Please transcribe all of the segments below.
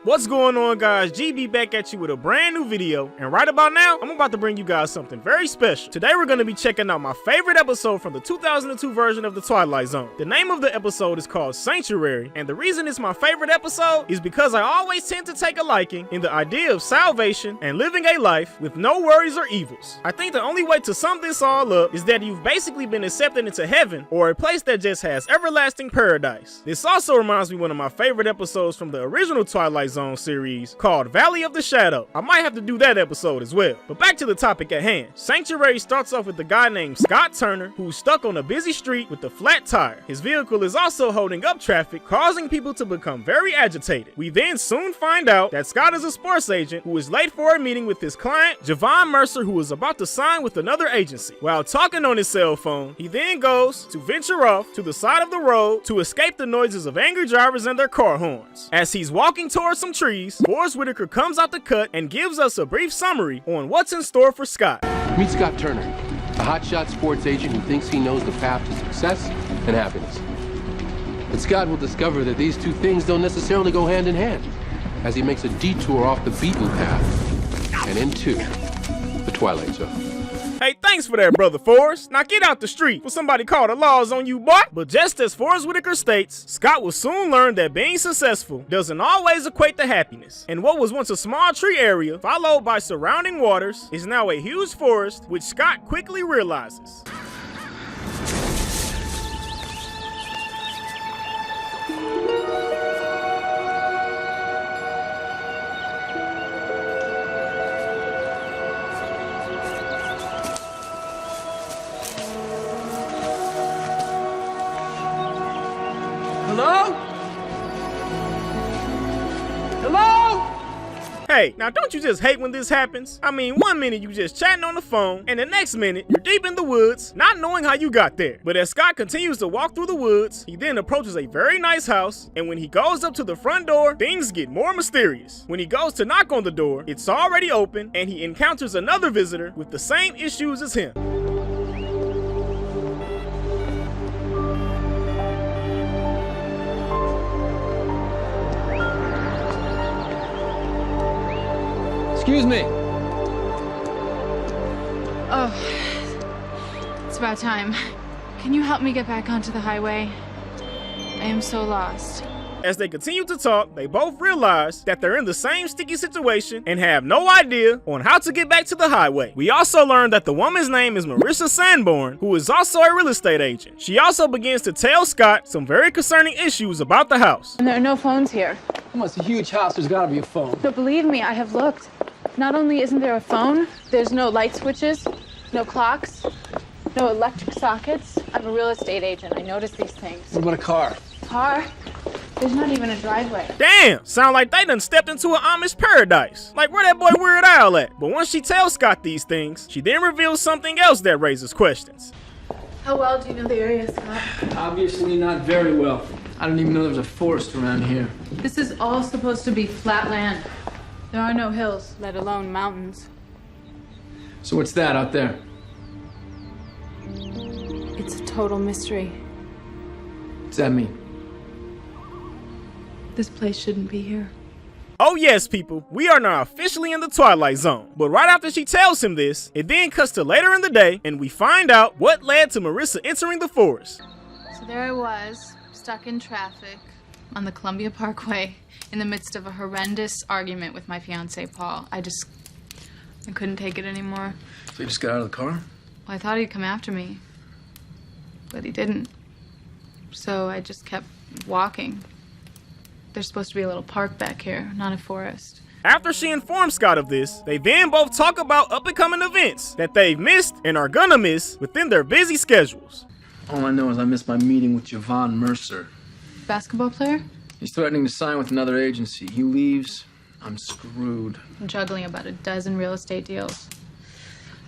What's going on, guys? GB back at you with a brand new video, and right about now, I'm about to bring you guys something very special. Today we're going to be checking out my favorite episode from the 2002 version of The Twilight Zone. The name of the episode is called Sanctuary, and the reason it's my favorite episode is because I always tend to take a liking in the idea of salvation and living a life with no worries or evils. I think the only way to sum this all up is that you've basically been accepted into heaven, or a place that just has everlasting paradise. This also reminds me of one of my favorite episodes from the original Twilight Zone series called Valley of the Shadow. I might have to do that episode as well. But back to the topic at hand. Sanctuary starts off with a guy named Scott Turner who's stuck on a busy street with a flat tire. His vehicle is also holding up traffic, causing people to become very agitated. We then soon find out that Scott is a sports agent who is late for a meeting with his client, Javon Mercer, who is about to sign with another agency. While talking on his cell phone, he then goes to venture off to the side of the road to escape the noises of angry drivers and their car horns. As he's walking towards some trees, Forrest Whitaker comes out the cut and gives us a brief summary on what's in store for Scott. Meet Scott Turner, a hotshot sports agent who thinks he knows the path to success and happiness. But Scott will discover that these two things don't necessarily go hand in hand as he makes a detour off the beaten path and into the Twilight Zone. Hey, thanks for that, brother Forrest. Now get out the street for somebody call the laws on you, boy. But just as Forrest Whitaker states, Scott will soon learn that being successful doesn't always equate to happiness. And what was once a small tree area, followed by surrounding waters, is now a huge forest, which Scott quickly realizes. Hello? Hello? Hey, now don't you just hate when this happens? I mean, one minute you just chatting on the phone, and the next minute you're deep in the woods, not knowing how you got there. But as Scott continues to walk through the woods, he then approaches a very nice house, and when he goes up to the front door, things get more mysterious. When he goes to knock on the door, it's already open, and he encounters another visitor with the same issues as him. Excuse me. Oh, it's about time. Can you help me get back onto the highway? I am so lost. As they continue to talk, they both realize that they're in the same sticky situation and have no idea on how to get back to the highway. We also learn that the woman's name is Marissa Sanborn, who is also a real estate agent. She also begins to tell Scott some very concerning issues about the house. And there are no phones here. Come on, it's a huge house. There's gotta be a phone. But believe me, I have looked. Not only isn't there a phone, there's no light switches, no clocks, no electric sockets. I'm a real estate agent. I notice these things. What about a car? Car? There's not even a driveway. Damn, sound like they done stepped into an Amish paradise. Like where that boy Weird Al at? But once she tells Scott these things, she then reveals something else that raises questions. How well do you know the area, Scott? Obviously not very well. I don't even know there was a forest around here. This is all supposed to be flat land. There are no hills, let alone mountains. So what's that out there? It's a total mystery. What's that mean? This place shouldn't be here. Oh yes, people, we are now officially in the Twilight Zone. But right after she tells him this, it then cuts to later in the day, and we find out what led to Marissa entering the forest. So there I was, stuck in traffic on the Columbia Parkway in the midst of a horrendous argument with my fiance, Paul. I couldn't take it anymore. So you just got out of the car? Well, I thought he'd come after me, but he didn't. So I just kept walking. There's supposed to be a little park back here, not a forest. After she informs Scott of this, they then both talk about up-and-coming events that they've missed and are gonna miss within their busy schedules. All I know is I missed my meeting with Javon Mercer. Basketball player? He's threatening to sign with another agency. He leaves, I'm screwed. I'm juggling about a dozen real estate deals.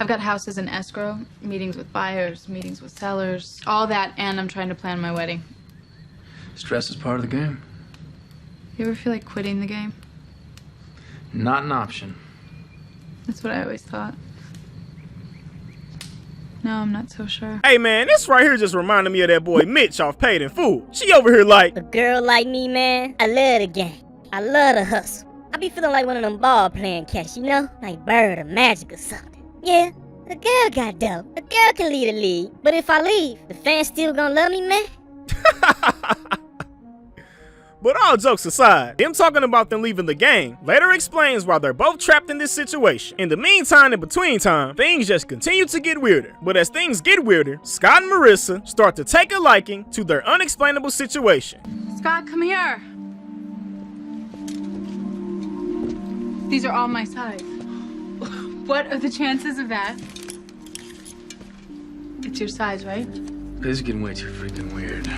I've got houses in escrow, meetings with buyers, meetings with sellers, all that, and I'm trying to plan my wedding. Stress is part of the game. You ever feel like quitting the game? Not an option. That's what I always thought. No, I'm not so sure. Hey man, this right here just reminded me of that boy Mitch off Paid in Full. She over here like, A girl like me, man, I love the game. I love the hustle. I be feeling like one of them ball playing cats, you know? Like Bird or Magic or something. Yeah, a girl got dope. A girl can lead a league. But if I leave, the fans still gonna love me, man? But all jokes aside, them talking about them leaving the game later explains why they're both trapped in this situation. In the meantime, in between time, things just continue to get weirder. But as things get weirder, Scott and Marissa start to take a liking to their unexplainable situation. Scott, come here. These are all my size. What are the chances of that? It's your size, right? This is getting way too freaking weird.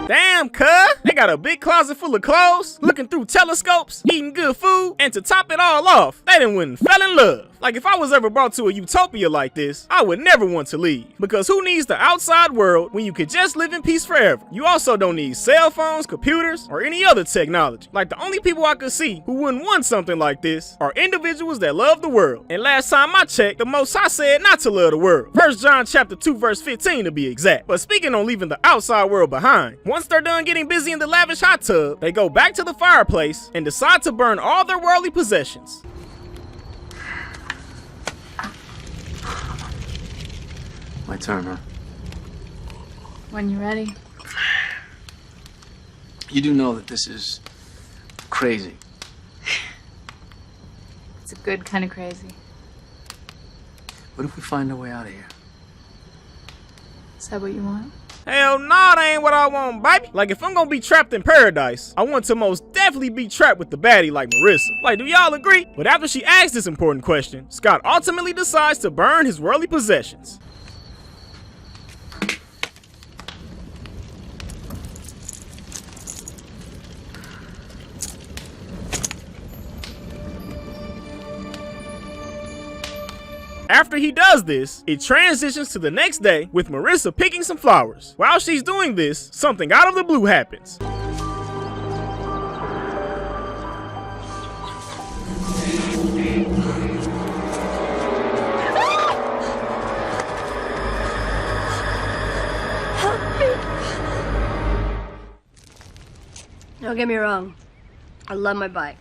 Damn, cuz, they got a big closet full of clothes, looking through telescopes, eating good food, and to top it all off, they done went and fell in love. Like, if I was ever brought to a utopia like this, I would never want to leave. Because who needs the outside world when you could just live in peace forever? You also don't need cell phones, computers, or any other technology. Like, the only people I could see who wouldn't want something like this are individuals that love the world. And last time I checked, the Most High said not to love the world. 1 John chapter 2 verse 15 to be exact. But speaking on leaving the outside world behind, once they're done getting busy in the lavish hot tub, they go back to the fireplace and decide to burn all their worldly possessions. My turn, huh? When you're ready. You do know that this is crazy. It's a good kind of crazy. What if we find a way out of here? Is that what you want? Hell no, that ain't what I want, baby. Like, if I'm gonna be trapped in paradise, I want to most definitely be trapped with the baddie like Marissa. Like, do y'all agree? But after she asks this important question, Scott ultimately decides to burn his worldly possessions. After he does this, it transitions to the next day with Marissa picking some flowers. While she's doing this, something out of the blue happens. Don't get me wrong, I love my bike,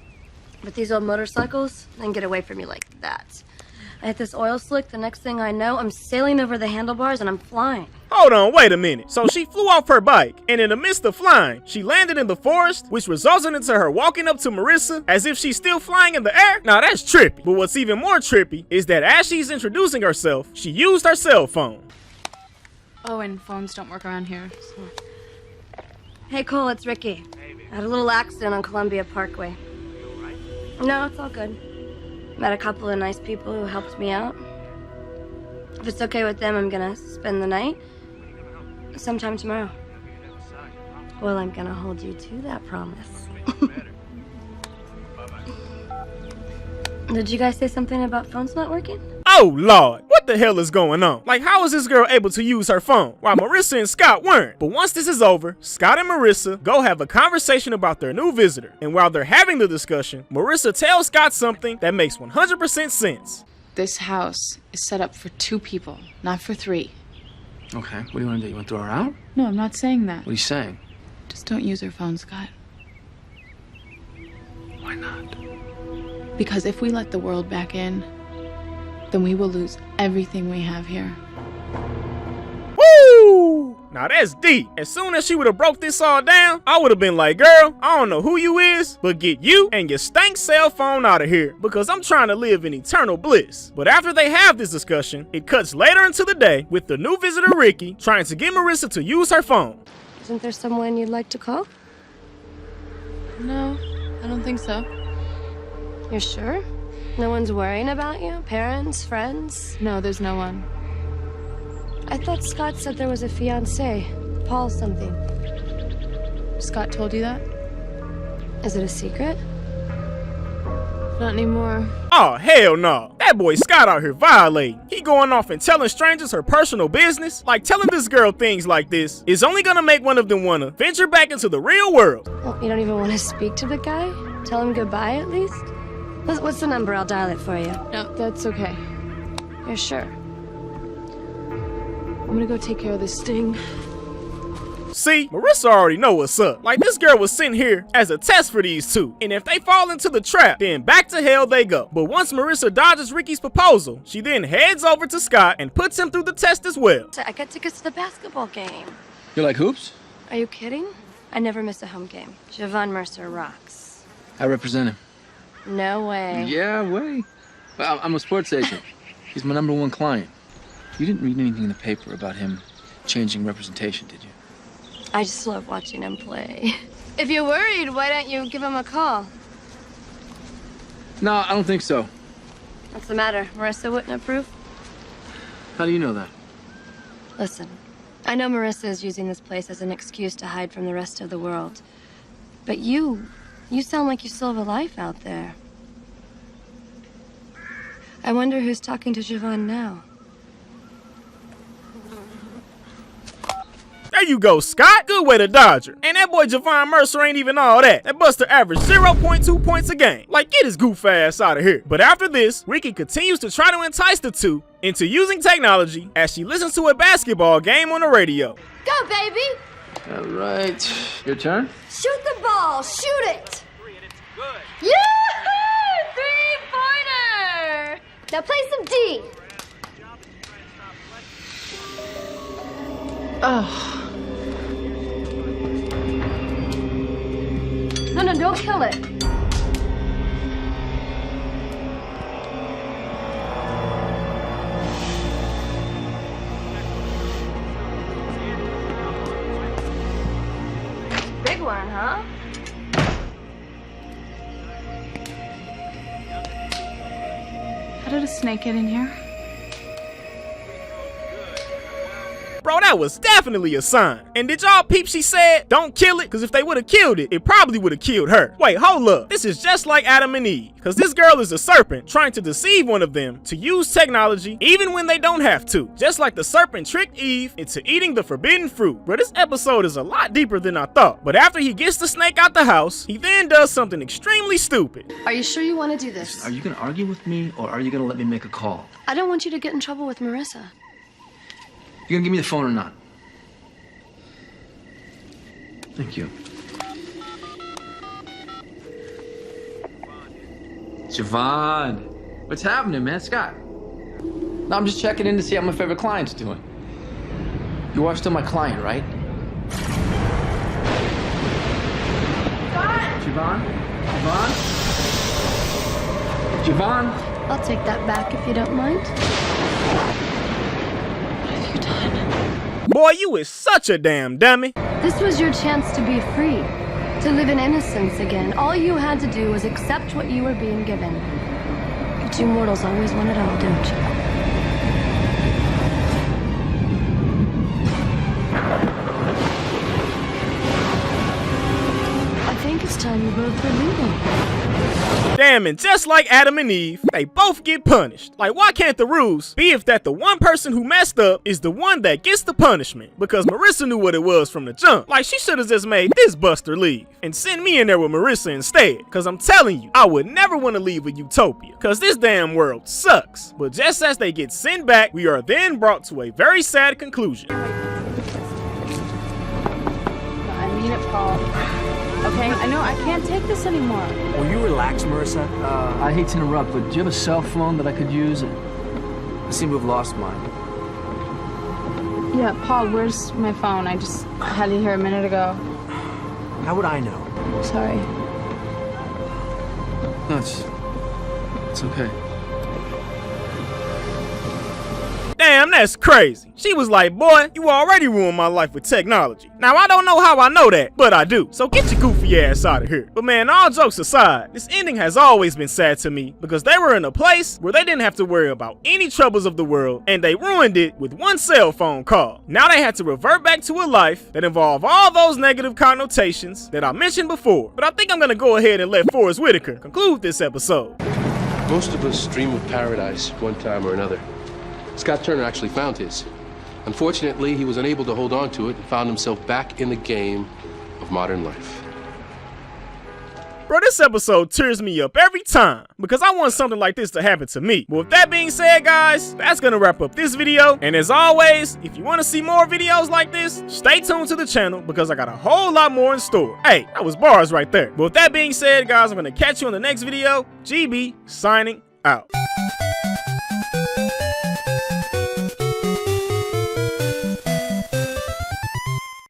but these old motorcycles, they can get away from me like that. I hit this oil slick, the next thing I know, I'm sailing over the handlebars and I'm flying. Hold on, wait a minute. So she flew off her bike, and in the midst of flying, she landed in the forest, which resulted into her walking up to Marissa as if she's still flying in the air? Now that's trippy. But what's even more trippy is that as she's introducing herself, she used her cell phone. Oh, and phones don't work around here. So. Hey Cole, it's Ricky. I had a little accident on Columbia Parkway. No, it's all good. Met a couple of nice people who helped me out. If it's okay with them, I'm gonna spend the night sometime tomorrow. Well, I'm gonna hold you to that promise. Did you guys say something about phones not working? Oh Lord, what the hell is going on? Like, how is this girl able to use her phone while Marissa and Scott weren't? But once this is over, Scott and Marissa go have a conversation about their new visitor. And while they're having the discussion, Marissa tells Scott something that makes 100% sense. This house is set up for 2 people, not for 3. Okay, what do you want to do? You want to throw her out? No, I'm not saying that. What are you saying? Just don't use her phone, Scott. Why not? Because if we let the world back in, then we will lose everything we have here. Woo! Now that's deep. As soon as she would have broke this all down, I would have been like, girl, I don't know who you is, but get you and your stank cell phone out of here because I'm trying to live in eternal bliss. But after they have this discussion, it cuts later into the day with the new visitor, Ricky, trying to get Marissa to use her phone. Isn't there someone you'd like to call? No, I don't think so. You're sure? No one's worrying about you? Parents, friends? No, there's no one. I thought Scott said there was a fiancé, Paul something. Scott told you that? Is it a secret? Not anymore. Oh, hell no. That boy Scott out here violating. He going off and telling strangers her personal business. Like, telling this girl things like this is only gonna make one of them wanna venture back into the real world. Well, you don't even want to speak to the guy? Tell him goodbye at least? What's the number? I'll dial it for you. No, that's okay. You're sure? I'm gonna go take care of this sting. See, Marissa already know what's up. Like, this girl was sent here as a test for these two. And if they fall into the trap, then back to hell they go. But once Marissa dodges Ricky's proposal, she then heads over to Scott and puts him through the test as well. I got tickets to the basketball game. You like hoops? Are you kidding? I never miss a home game. Javon Mercer rocks. I represent him. No way. Yeah, way. Well, I'm a sports agent. He's my #1 client. You didn't read anything in the paper about him changing representation, did you? I just love watching him play. If you're worried, why don't you give him a call? No, I don't think so. What's the matter? Marissa wouldn't approve? How do you know that? Listen, I know Marissa is using this place as an excuse to hide from the rest of the world. But you sound like you still have a life out there. I wonder who's talking to Javon now. There you go, Scott. Good way to dodge her. And that boy Javon Mercer ain't even all that. That buster averaged 0.2 points a game. Like, get his goof ass out of here. But after this, Ricky continues to try to entice the two into using technology as she listens to a basketball game on the radio. Go, baby! All right. Your turn? Shoot the ball! Shoot it! Yoo-hoo! Three-pointer! Now play some D. Oh. No, don't kill it. Big one, huh? How did a snake get in here? Bro, that was definitely a sign. And did y'all peep she said, don't kill it? Because if they would have killed it, it probably would have killed her. Wait, hold up. This is just like Adam and Eve. Because this girl is a serpent trying to deceive one of them to use technology even when they don't have to. Just like the serpent tricked Eve into eating the forbidden fruit. Bro, this episode is a lot deeper than I thought. But after he gets the snake out the house, he then does something extremely stupid. Are you sure you want to do this? Are you gonna argue with me, or are you gonna let me make a call? I don't want you to get in trouble with Marissa. You gonna give me the phone or not? Thank you. Javon, what's happening, man? Scott. No, I'm just checking in to see how my favorite client's doing. You are still my client, right? Scott! Javon? I'll take that back if you don't mind. Boy, you is such a damn dummy. This was your chance to be free, to live in innocence again. All you had to do was accept what you were being given. But you mortals always want it all, don't you? I think it's time you both were leaving. Damn, and just like Adam and Eve, they both get punished. Like, why can't the rules be if that the one person who messed up is the one that gets the punishment? Because Marissa knew what it was from the jump. Like, she should have just made this buster leave and send me in there with Marissa instead. Because I'm telling you, I would never want to leave a utopia. Because this damn world sucks. But just as they get sent back, we are then brought to a very sad conclusion. I mean it, Paul. Okay, I know I can't take this anymore. Will you relax, Marissa? I hate to interrupt, but do you have a cell phone that I could use? I seem to have lost mine. Yeah, Paul, where's my phone? I had it here a minute ago. How would I know? Sorry. No, it's okay. Damn, that's crazy. She was like, boy, you already ruined my life with technology. Now, I don't know how I know that, but I do. So get your goofy ass out of here. But man, all jokes aside, this ending has always been sad to me because they were in a place where they didn't have to worry about any troubles of the world, and they ruined it with one cell phone call. Now they had to revert back to a life that involved all those negative connotations that I mentioned before. But I think I'm gonna go ahead and let Forrest Whitaker conclude this episode. Most of us dream of paradise one time or another. Scott Turner actually found his. Unfortunately, he was unable to hold on to it and found himself back in the game of modern life. Bro, this episode tears me up every time because I want something like this to happen to me. But with that being said, guys, that's gonna wrap up this video. And as always, if you want to see more videos like this, stay tuned to the channel because I got a whole lot more in store. Hey, that was bars right there. But with that being said, guys, I'm gonna catch you on the next video. GB signing out.